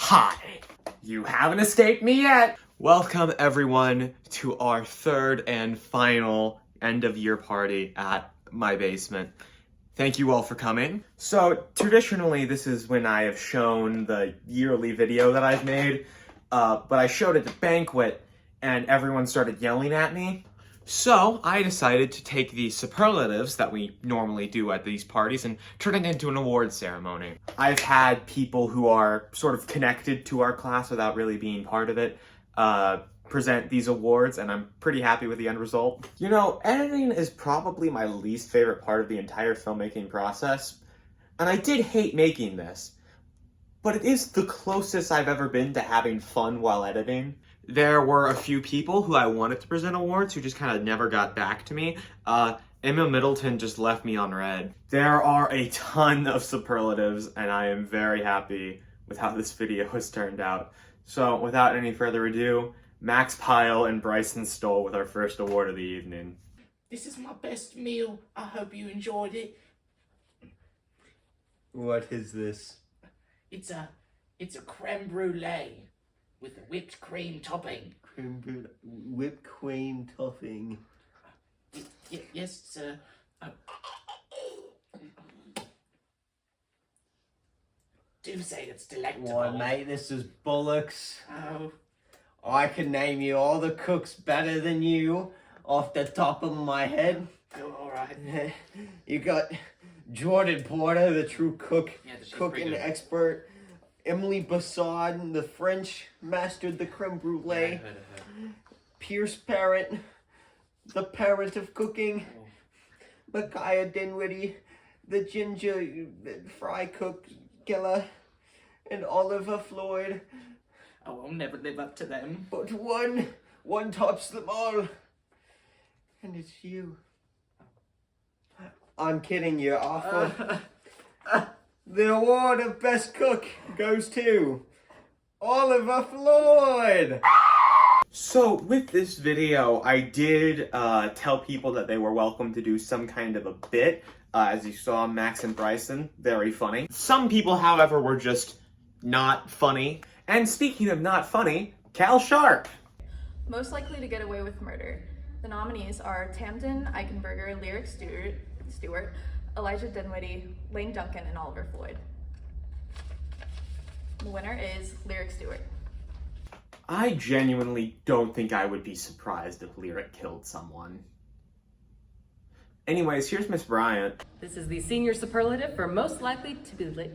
Hi, you haven't escaped me yet. Welcome everyone to our third and final end of year party at my basement. Thank you all for coming. So traditionally this is when I have shown the yearly video that I've made, but I showed it at the banquet and everyone started yelling at me. So I decided to take the superlatives that we normally do at these parties and turn it into an award ceremony. I've had people who are sort of connected to our class without really being part of it present these awards, and I'm pretty happy with the end result. You know, editing is probably my least favorite part of the entire filmmaking process, and I did hate making this, but it is the closest I've ever been to having fun while editing. There were a few people who I wanted to present awards who just kind of never got back to me. Emma Middleton just left me on red. There are a ton of superlatives, and I am very happy with how this video has turned out. So without any further ado, Max Pyle and Bryson Stoll with our first award of the evening. This is my best meal. I hope you enjoyed it. What is this? It's a creme brulee with a whipped cream topping. Whipped cream topping. Yes, sir. Do say it's delectable. Why, mate, this is bollocks. Oh, I can name you all the cooks better than you off the top of my head. all right. You got Jordan Porter, the true cook, Yeah, she's cook pretty and good. expert. Emily Bassard, the French, mastered the creme brulee. Yeah, I heard of her. Pierce Parrott, the parent of cooking. Micaiah Dinwiddie, the ginger fry cook killer. And Oliver Floyd. Oh, I'll never live up to them. But one tops them all. And it's you. I'm kidding, you're awful. The award of best cook goes to Oliver Floyd. So with this video, I did tell people that they were welcome to do some kind of a bit. As you saw, Max and Bryson, very funny. Some people, however, were just not funny. And speaking of not funny, Cal Sharp. Most likely to get away with murder. The nominees are Tamden Eichenberger, Lyric Stewart, Elijah Dinwiddie, Lane Duncan, and Oliver Floyd. The winner is Lyric Stewart. I genuinely don't think I would be surprised if Lyric killed someone. Anyways, here's Miss Bryant. This is the senior superlative for most likely to be late.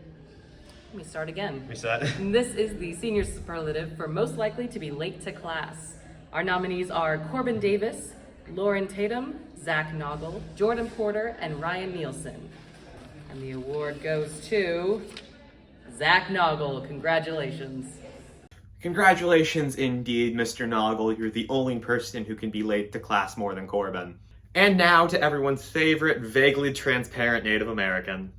Let me start again. Reset. This is the senior superlative for most likely to be late to class. Our nominees are Corbin Davis, Lauren Tatum, Zach Noggle, Jordan Porter, and Ryan Nielsen. And the award goes to Zach Noggle. Congratulations. Congratulations indeed, Mr. Noggle. You're the only person who can be late to class more than Corbin. And now to everyone's favorite, vaguely transparent Native American.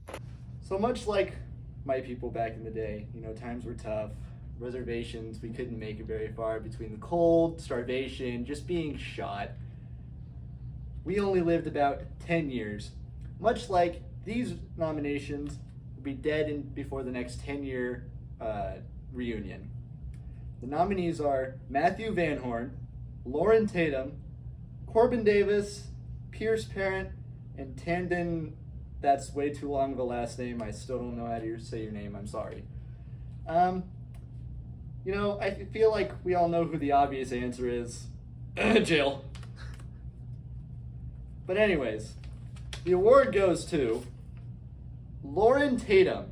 So much like my people back in the day, you know, times were tough, reservations, we couldn't make it very far between the cold, starvation, just being shot. We only lived about 10 years. Much like these nominations will be dead before the next 10-year reunion. The nominees are Matthew Van Horn, Lauren Tatum, Corbin Davis, Pierce Parent, and Tandon. That's way too long of a last name. I still don't know how to say your name. I'm sorry. You know, I feel like we all know who the obvious answer is. Jill. But anyways, the award goes to Lauren Tatum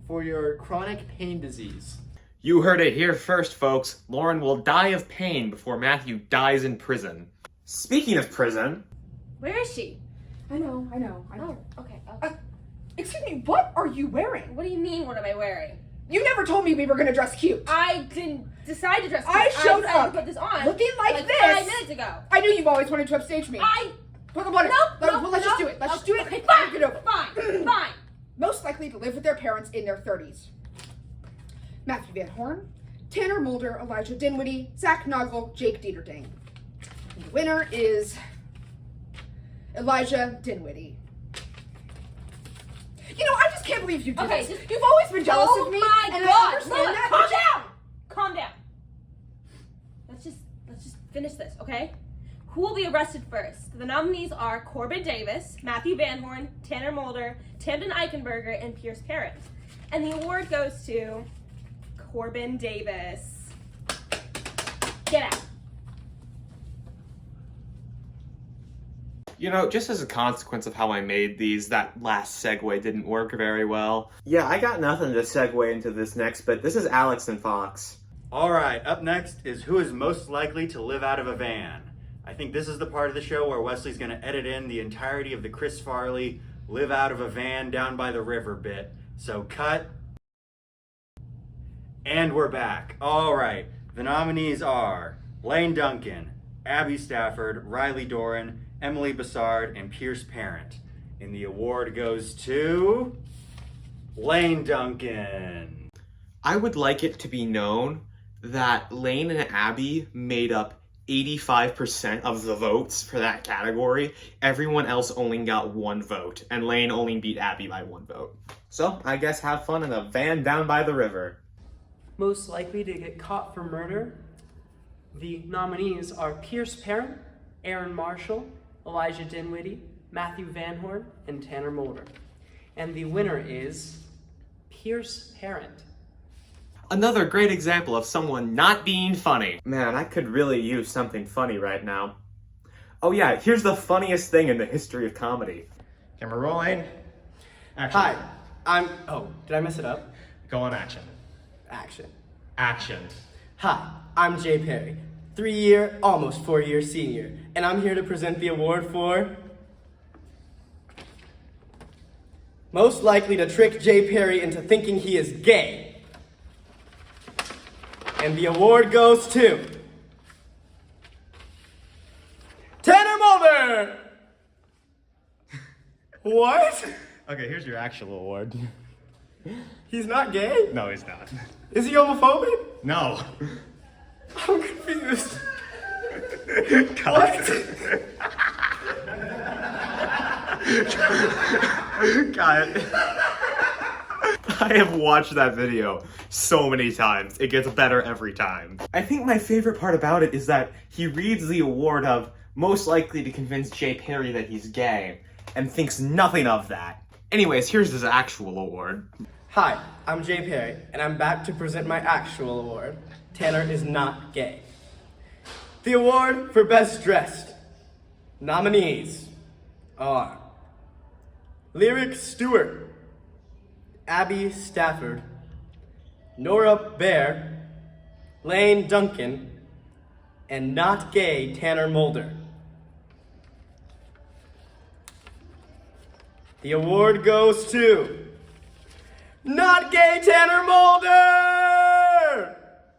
for your chronic pain disease. You heard it here first, folks. Lauren will die of pain before Matthew dies in prison. Speaking of prison, Where is she? I know. Oh, okay. Excuse me, what are you wearing? What do you mean, what am I wearing? You never told me we were gonna dress cute. I didn't decide to dress cute. I showed decided up to put this on. looking like this. 5 minutes ago. I knew you've always wanted to upstage me. Whatever. Let's just do it. Let's just do it. Okay, and fine. get over it. Fine. Most likely to live with their parents in their 30s. Matthew Van Horn, Tanner Mulder, Elijah Dinwiddie, Zach Noggle, Jake Dieterding. And the winner is Elijah Dinwiddie. You know, I just can't believe you did Okay, this. just- You've always been jealous Oh of me, my and I God! understand Lola, that. calm down! Calm down. Let's just finish this, okay? Who will be arrested first? The nominees are Corbin Davis, Matthew Van Horn, Tanner Mulder, Tamden Eichenberger, and Pierce Parent. And the award goes to Corbin Davis. Get out. You know, just as a consequence of how I made these, that last segue didn't work very well. Yeah, I got nothing to segue into this next, but this is Alex and Fox. All right, up next is who is most likely to live out of a van. I think this is the part of the show where Wesley's going to edit in the entirety of the Chris Farley live out of a van down by the river bit. So cut. And we're back. All right, the nominees are Lane Duncan, Abby Stafford, Riley Doran, Emily Bassard, and Pierce Parent. And the award goes to Lane Duncan. I would like it to be known that Lane and Abby made up 85% of the votes for that category. Everyone else only got 1 vote, and Lane only beat Abby by 1 vote. So, I guess have fun in a van down by the river. Most likely to get caught for murder. The nominees are Pierce Parent, Aaron Marshall, Elijah Dinwiddie, Matthew Van Horn, and Tanner Mulder. And the winner is Pierce Parent. Another great example of someone not being funny. Man, I could really use something funny right now. Oh yeah, here's the funniest thing in the history of comedy. Camera rolling. Action. Hi, oh, did I mess it up? Go on action. Action. Action. Hi, I'm Jay Perry, 3-year, almost 4-year senior, and I'm here to present the award for most likely to trick Jay Perry into thinking he is gay. And the award goes to Tanner Mulder! What? Okay, here's your actual award. He's not gay? No, he's not. Is he homophobic? No. I'm confused. Cut. Cut. I have watched that video so many times. It gets better every time. I think my favorite part about it is that he reads the award of most likely to convince Jay Perry that he's gay and thinks nothing of that. Anyways, here's his actual award. Hi, I'm Jay Perry, and I'm back to present my actual award. Tanner is not gay. The award for Best Dressed nominees are Lyric Stewart, Abby Stafford, Nora Bear, Lane Duncan, and not gay Tanner Mulder. The award goes to not gay Tanner Mulder!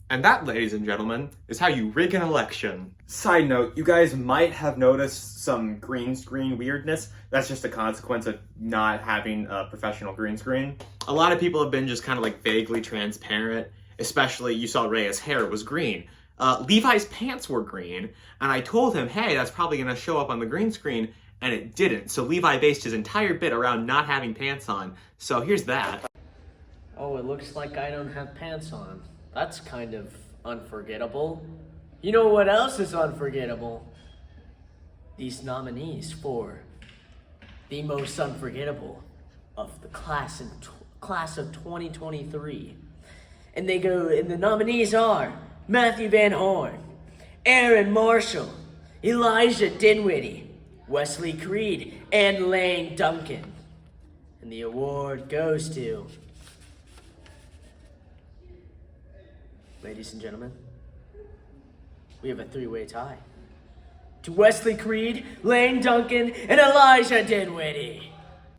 And that, ladies and gentlemen, is how you rig an election. Side note, you guys might have noticed some green screen weirdness. That's just a consequence of not having a professional green screen. A lot of people have been just kind of like vaguely transparent, especially you saw Rhea's hair was green. Levi's pants were green, and I told him, hey, that's probably gonna show up on the green screen, and it didn't. So Levi based his entire bit around not having pants on. So here's that. Oh, it looks like I don't have pants on. That's kind of unforgettable. You know what else is unforgettable? These nominees for the most unforgettable of the class of 2023. And the nominees are Matthew Van Horn, Aaron Marshall, Elijah Dinwiddie, Wesley Creed, and Lane Duncan. And the award goes to, ladies and gentlemen, we have a 3-way tie. To Wesley Creed, Lane Duncan, and Elijah Dinwiddie.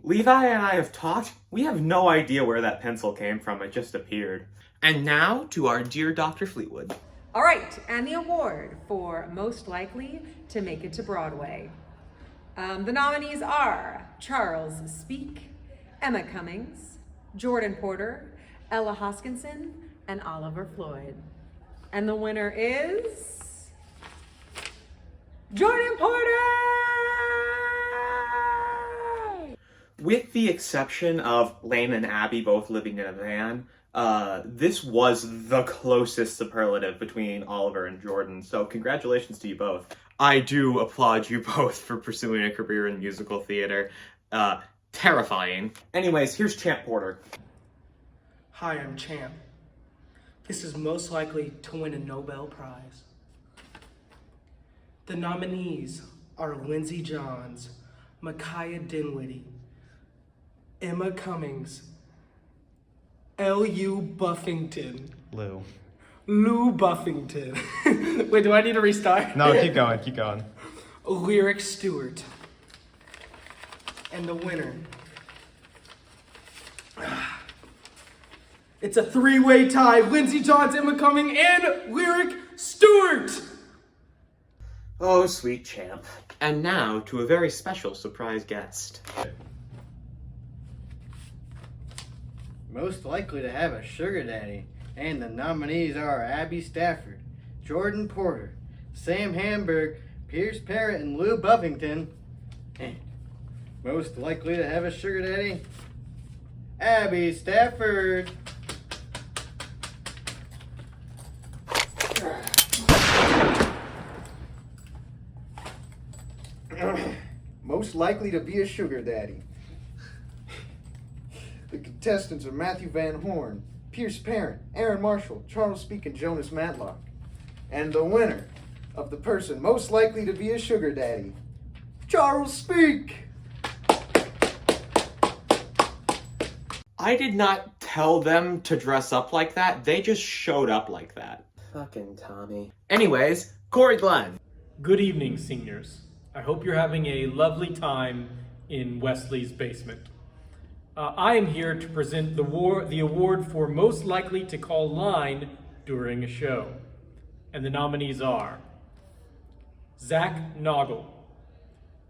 Levi and I have talked. We have no idea where that pencil came from. It just appeared. And now to our dear Dr. Fleetwood. All right, and the award for most likely to make it to Broadway. The nominees are Charles Speak, Emma Cummings, Jordan Porter, Ella Hoskinson, and Oliver Floyd. And the winner is Jordan Porter! With the exception of Lane and Abby both living in a van, this was the closest superlative between Oliver and Jordan, so congratulations to you both. I do applaud you both for pursuing a career in musical theater. Terrifying. Anyways, here's Champ Porter. Hi, I'm Champ. This is most likely to win a Nobel Prize. The nominees are Lindsey Johns, Micaiah Dinwiddie, Emma Cummings, L.U. Buffington. Lou Buffington. Wait, do I need to restart? No, keep going. Lyric Stewart. And the winner. It's a three-way tie. Lindsey Johns, Emma Cummings, and Lyric Stewart. Oh, sweet Champ. And now to a very special surprise guest. Most likely to have a sugar daddy, and the nominees are Abby Stafford, Jordan Porter, Sam Hamburg, Pierce Parrott, and Lou Buffington. Most likely to have a sugar daddy, Abby Stafford. Most likely to be a sugar daddy. The contestants are Matthew Van Horn, Pierce Parent, Aaron Marshall, Charles Speak, and Jonas Matlock. And the winner of the person most likely to be a sugar daddy, Charles Speak. I did not tell them to dress up like that. They just showed up like that. Fucking Tommy. Anyways, Corey Glenn. Good evening, seniors. I hope you're having a lovely time in Wesley's basement. I am here to present the award for most likely to call line during a show. And the nominees are Zach Noggle,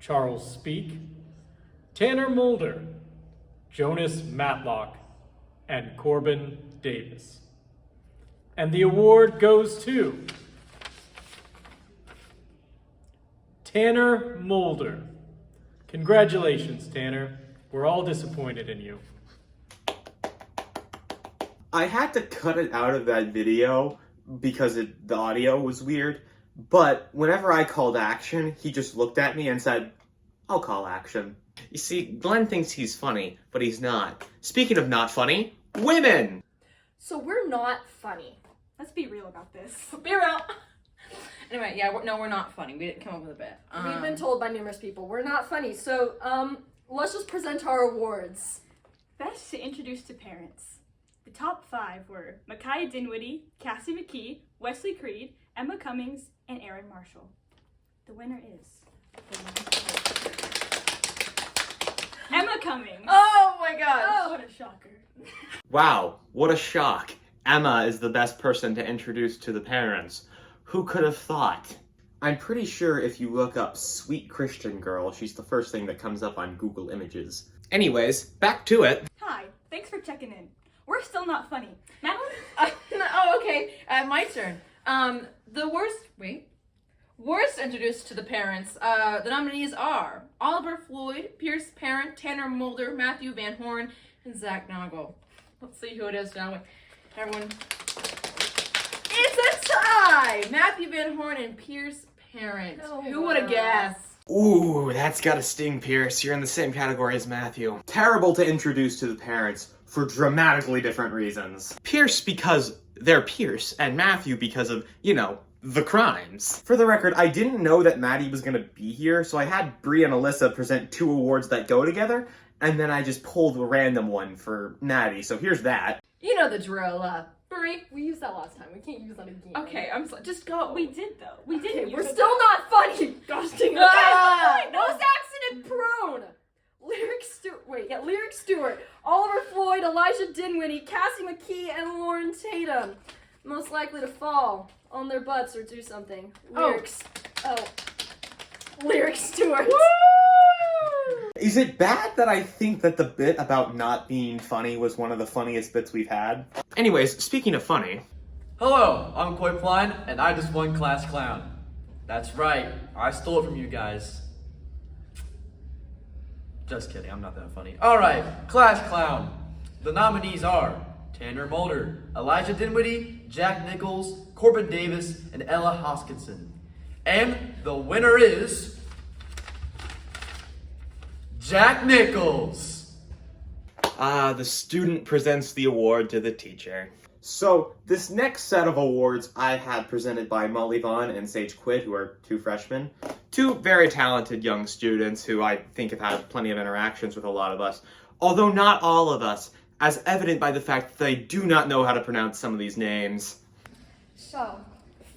Charles Speak, Tanner Mulder, Jonas Matlock, and Corbin Davis. And the award goes to Tanner Mulder. Congratulations, Tanner. We're all disappointed in you. I had to cut it out of that video because the audio was weird, but whenever I called action, he just looked at me and said, "I'll call action." You see, Glenn thinks he's funny, but he's not. Speaking of not funny, women! So we're not funny. Let's be real about this. Be real. Anyway, yeah, we're not funny. We didn't come up with a bit. We've been told by numerous people we're not funny, so let's just present our awards. Best to introduce to parents. The top 5 were Micaiah Dinwiddie, Cassie McKee, Wesley Creed, Emma Cummings, and Aaron Marshall. The winner is Emma Cummings. Oh my god. Oh, what a shocker. Wow, what a shock. Emma is the best person to introduce to the parents. Who could have thought? I'm pretty sure if you look up Sweet Christian Girl, she's the first thing that comes up on Google Images. Anyways, back to it. Hi, thanks for checking in. We're still not funny. Madeline? Oh, okay. My turn. The worst introduced to the parents. The nominees are Oliver Floyd, Pierce Parent, Tanner Mulder, Matthew Van Horn, and Zach Noggle. Let's see who it is now. Everyone. It's a tie! Matthew Van Horn and Pierce Parent. Oh, who would have guessed? Ooh, that's gotta sting, Pierce. You're in the same category as Matthew. Terrible to introduce to the parents for dramatically different reasons. Pierce because they're Pierce, and Matthew because of, the crimes. For the record, I didn't know that Maddie was gonna be here, so I had Brie and Alyssa present 2 awards that go together, and then I just pulled a random one for Maddie, so here's that. You know the drill, Brie. We used that last time. We can't use that again. Okay, just go. We did though. We didn't. Okay, we're still not funny. Gosh dang it. Most accident prone. Lyric Stewart, Oliver Floyd, Elijah Dinwiddie, Cassie McKee, and Lauren Tatum. Most likely to fall on their butts or do something. Lyric Stewart. Woo! Is it bad that I think that the bit about not being funny was one of the funniest bits we've had? Anyways, speaking of funny. Hello, I'm Coy Klein, and I just won Class Clown. That's right, I stole it from you guys. Just kidding, I'm not that funny. Alright, Class Clown. The nominees are Tanner Mulder, Elijah Dinwiddie, Jack Nichols, Corbin Davis, and Ella Hoskinson. And the winner is Jack Nichols. The student presents the award to the teacher. So, this next set of awards I had presented by Molly Vaughn and Sage Quid, who are 2 freshmen. 2 very talented young students who I think have had plenty of interactions with a lot of us. Although not all of us, as evident by the fact that they do not know how to pronounce some of these names. So,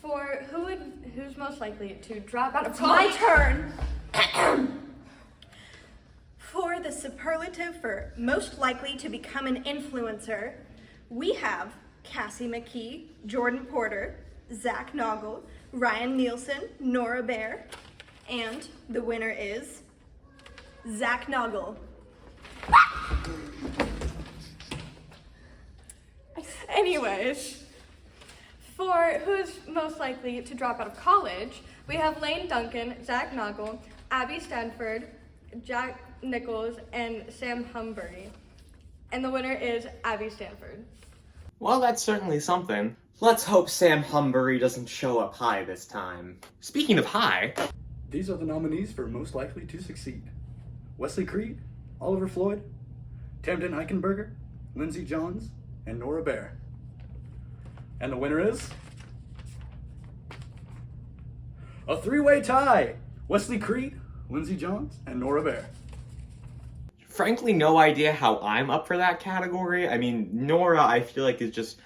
for who's most likely to drop out of college? My turn! For the superlative for most likely to become an influencer, we have Cassie McKee, Jordan Porter, Zach Noggle, Ryan Nielsen, Nora Bear, and the winner is Zach Noggle. Anyways, for who's most likely to drop out of college, we have Lane Duncan, Zach Noggle, Abby Stanford, Jack Nichols, and Sam Humbury. And the winner is Abby Stanford. Well, that's certainly something. Let's hope Sam Humbury doesn't show up high this time. Speaking of high... These are the nominees for most likely to succeed. Wesley Creed, Oliver Floyd, Tamden Eichenberger, Lindsey Johns, and Nora Bear. And the winner is... a 3-way tie! Wesley Creed, Lindsey Johns, and Nora Bear. Frankly, no idea how I'm up for that category. I mean, Nora, I feel like, is just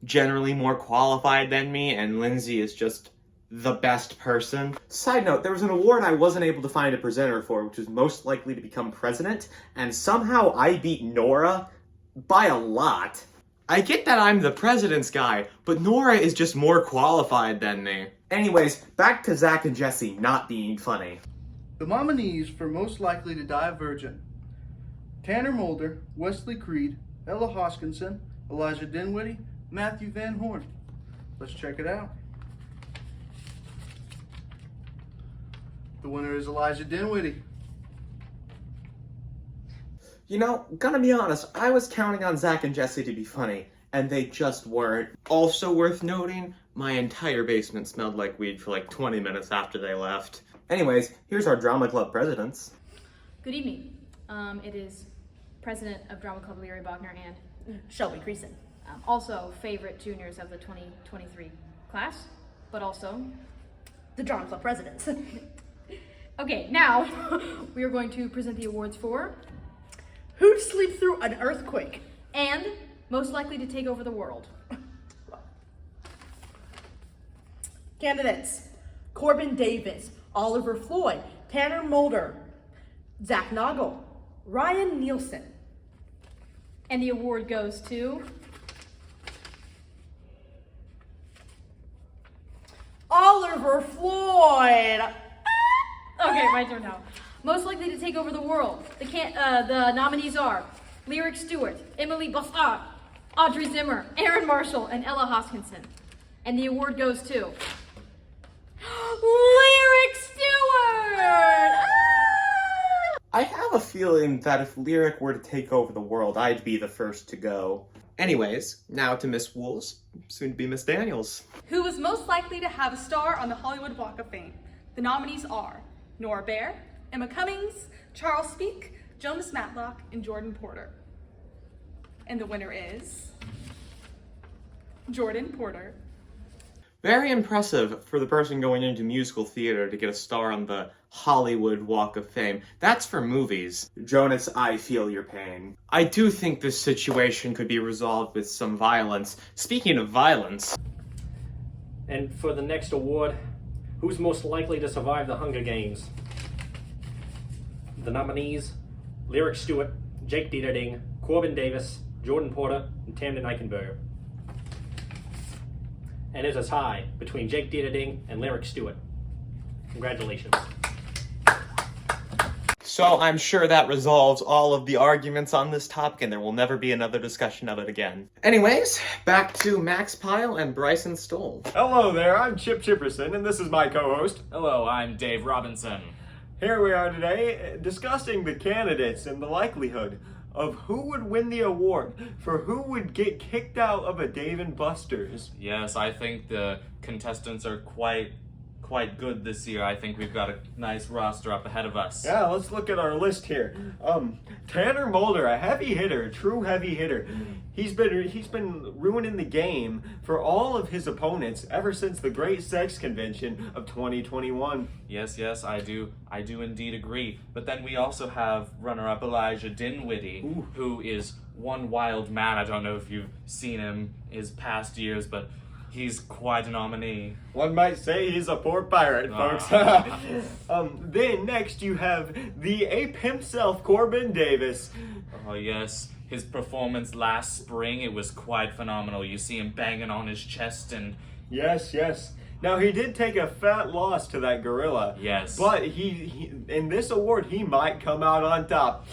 generally more qualified than me, and Lindsay is just the best person. Side note, there was an award I wasn't able to find a presenter for, which was most likely to become president, and somehow I beat Nora by a lot. I get that I'm the president's guy, but Nora is just more qualified than me. Anyways, back to Zach and Jesse not being funny. The nominees for most likely to die a virgin: Tanner Mulder, Wesley Creed, Ella Hoskinson, Elijah Dinwiddie, Matthew Van Horn. Let's check it out. The winner is Elijah Dinwiddie. You know, gonna be honest, I was counting on Zach and Jesse to be funny, and they just weren't. Also worth noting, my entire basement smelled like weed for like 20 minutes after they left. Anyways, here's our drama club presidents. Good evening. It is President of Drama Club Leary Bogner and Shelby Creason. Also favorite juniors of the 2023 class, but also the Drama Club presidents. Okay, now we are going to present the awards for Who'd sleep through an earthquake? And most likely to take over the world. Candidates: Corbin Davis, Oliver Floyd, Tanner Mulder, Zach Noggle, Ryan Nielsen. And the award goes to Oliver Floyd. Okay, my turn now. Most likely to take over the world. The nominees are Lyric Stewart, Emily Bassard, Audrey Zimmer, Aaron Marshall, and Ella Hoskinson. And the award goes to Lyric Stewart! I have a feeling that if Lyric were to take over the world, I'd be the first to go. Anyways, now to Miss Wools, soon to be Miss Daniels. Who is most likely to have a star on the Hollywood Walk of Fame? The nominees are Nora Bear, Emma Cummings, Charles Speak, Jonas Matlock, and Jordan Porter. And the winner is Jordan Porter. Very impressive for the person going into musical theater to get a star on the Hollywood Walk of Fame. That's for movies. Jonas, I feel your pain. I do think this situation could be resolved with some violence. Speaking of violence... And for the next award, who's most likely to survive the Hunger Games? The nominees: Lyric Stewart, Jake Dieterding, Corbin Davis, Jordan Porter, and Tamden Eichenberger. And it's a tie between Jake Dieterding and Lyric Stewart. Congratulations. So I'm sure that resolves all of the arguments on this topic, and there will never be another discussion of it again. Anyways, back to Max Pyle and Bryson Stoll. Hello there, I'm Chip Chipperson, and this is my co-host. Hello, I'm Dave Robinson. Here we are today discussing the candidates and the likelihood of who would win the award for who would get kicked out of a Dave & Buster's. Yes, I think the contestants are quite good this year. I think we've got a nice roster up ahead of us. Yeah, let's look at our list here. Tanner Mulder, a heavy hitter, a true heavy hitter. He's been ruining the game for all of his opponents ever since the Great Sex Convention of 2021. Yes, I do indeed agree. But then we also have runner-up Elijah Dinwiddie, who is one wild man. I don't know if you've seen him his past years, but he's quite a nominee. One might say he's a poor pirate, folks. Then next you have the ape himself, Corbin Davis. Oh yes, his performance last spring, it was quite phenomenal. You see him banging on his chest and... Yes. Now he did take a fat loss to that gorilla. Yes. But he in this award, he might come out on top.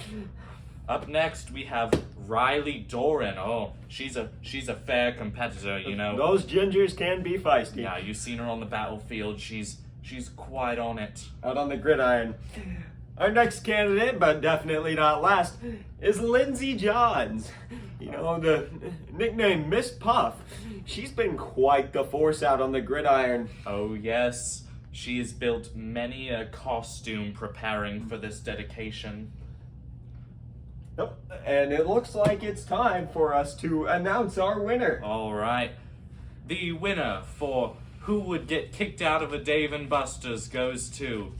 Up next, we have Riley Doran. Oh, she's a fair competitor, you know. Those gingers can be feisty. Yeah, you've seen her on the battlefield. She's quite on it. Out on the gridiron. Our next candidate, but definitely not last, is Lindsay Johns. You know, the nickname Miss Puff. She's been quite the force out on the gridiron. Oh yes, she has built many a costume preparing for this dedication. Yep, and it looks like it's time for us to announce our winner. All right. The winner for who would get kicked out of a Dave & Buster's goes to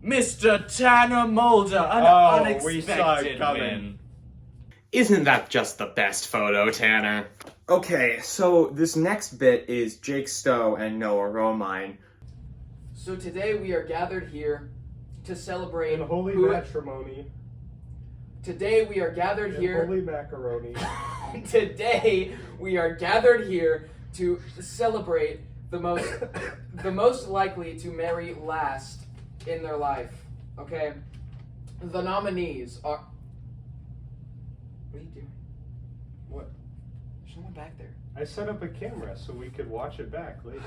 Mr. Tanner Mulder, an unexpected win. Isn't that just the best photo, Tanner? Okay, so this next bit is Jake Stowe and Noah Romine. So today we are gathered here to celebrate holy matrimony. Today we are gathered here. Holy macaroni. Today we are gathered here to celebrate the most likely to marry last in their life. Okay? The nominees are... What are you doing? What? There's someone back there. I set up a camera so we could watch it back later.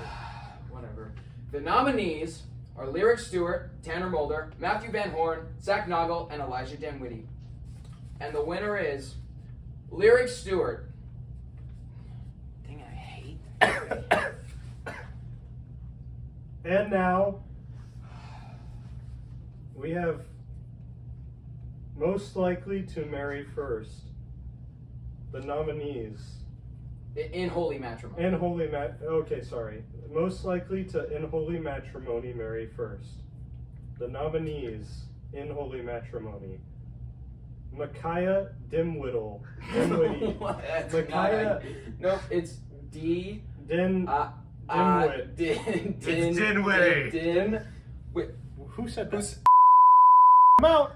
Whatever. The nominees are Lyric Stewart, Tanner Mulder, Matthew Van Horn, Zach Noggle, and Elijah Dinwiddie. And the winner is Lyric Stewart. Dang, I hate that. And now we have most likely to marry first. The nominees. In holy matrimony. Most likely to in holy matrimony marry first. The nominees in holy matrimony. Micaiah Dinwiddie. Micaiah. Nope, it's D. Dinwiddie. It's Dinwiddie. Who said that? I'm out.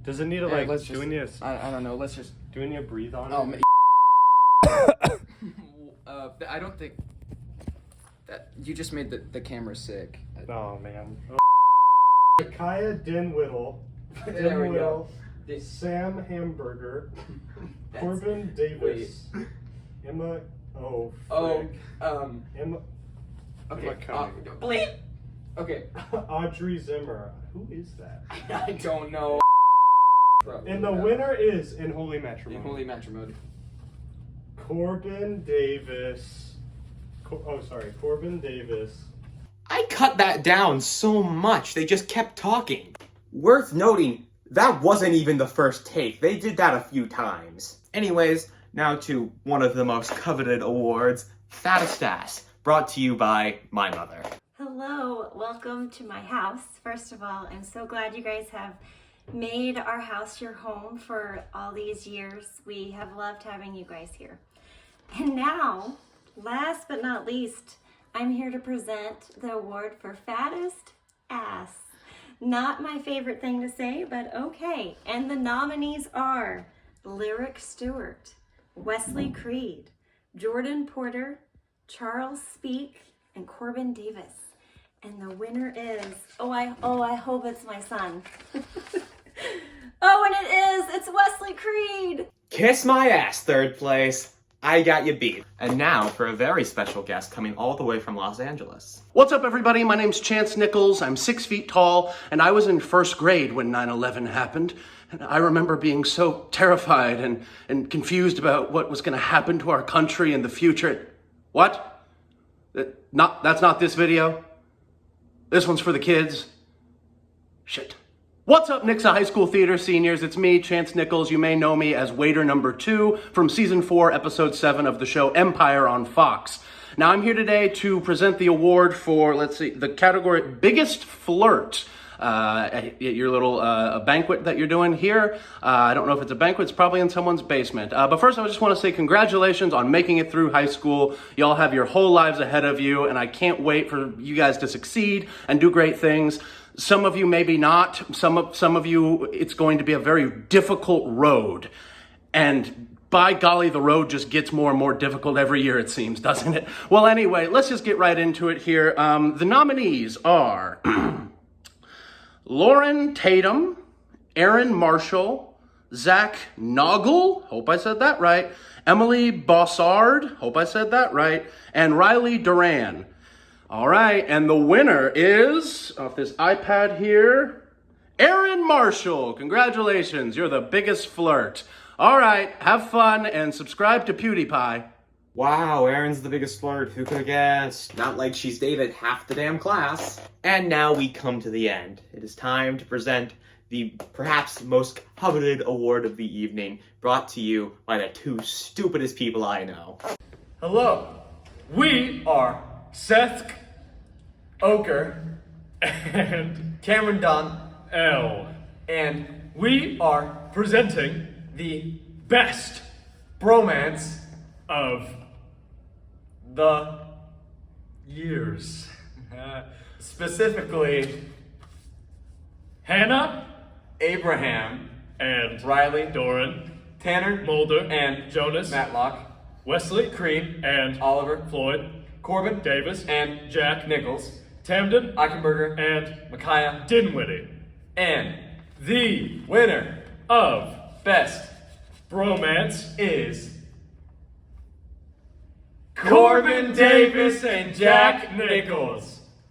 Does it need to let's do just, we need I don't know. Let's just. Do we need to breathe on Oh, it? I don't think that you just made the camera sick. Oh man. Micaiah Dinwiddie. There we go. Sam Hamburger. Corbin Davis. Emma. Emma. Okay. Emma Bleep. Okay. Audrey Zimmer. Who is that? I don't know. And the winner is in holy matrimony. In holy matrimony. Corbin Davis. Corbin Davis. I cut that down so much, they just kept talking. Worth noting, that wasn't even the first take. They did that a few times. Anyways, now to one of the most coveted awards, Fattest Ass, brought to you by my mother. Hello, welcome to my house. First of all, I'm so glad you guys have made our house your home for all these years. We have loved having you guys here. And now, last but not least, I'm here to present the award for Fattest Ass. Not my favorite thing to say, but okay. And the nominees are Lyric Stewart, Wesley Creed, Jordan Porter, Charles Speak, and Corbin Davis. And the winner is, I hope it's my son. Oh, and it is, it's Wesley Creed. Kiss my ass, third place. I got you beat. And now for a very special guest coming all the way from Los Angeles. What's up, everybody? My name's Chance Nichols. I'm 6 feet tall, and I was in first grade when 9/11 happened. And I remember being so terrified and confused about what was going to happen to our country in the future. What? That's not this video? This one's for the kids? Shit. What's up, Nixa High School Theater seniors? It's me, Chance Nichols. You may know me as waiter number 2 from season 4, episode 7 of the show Empire on Fox. Now, I'm here today to present the award for, the category Biggest Flirt. At your little banquet that you're doing here. I don't know if it's a banquet, it's probably in someone's basement. But first, I just want to say congratulations on making it through high school. Y'all have your whole lives ahead of you, and I can't wait for you guys to succeed and do great things. Some of you maybe not. Some of you, it's going to be a very difficult road. And by golly, the road just gets more and more difficult every year, it seems, doesn't it? Well, anyway, let's just get right into it here. The nominees are Lauren Tatum, Aaron Marshall, Zach Noggle, hope I said that right, Emily Bossard, hope I said that right, and Riley Duran. All right, and the winner is, off this iPad here, Aaron Marshall. Congratulations, you're the biggest flirt. All right, have fun and subscribe to PewDiePie. Wow, Erin's the biggest flirt. Who could have guessed? Not like she's dated half the damn class. And now we come to the end. It is time to present the perhaps most coveted award of the evening, brought to you by the 2 stupidest people I know. Hello, we are Seth Oker and Cameron Dunn L. And we are presenting the best bromance of the years. Specifically, Hannah, Abraham, and Riley, Doran, Tanner, Mulder, and Jonas, Matlock, Wesley, Creed, and Oliver, Floyd, Corbin, Davis, and Jack, Nichols, Tamden, Eichenberger, and Micaiah Dinwiddie. And the winner of Best Bromance is Corbin Davis and Jack Nichols.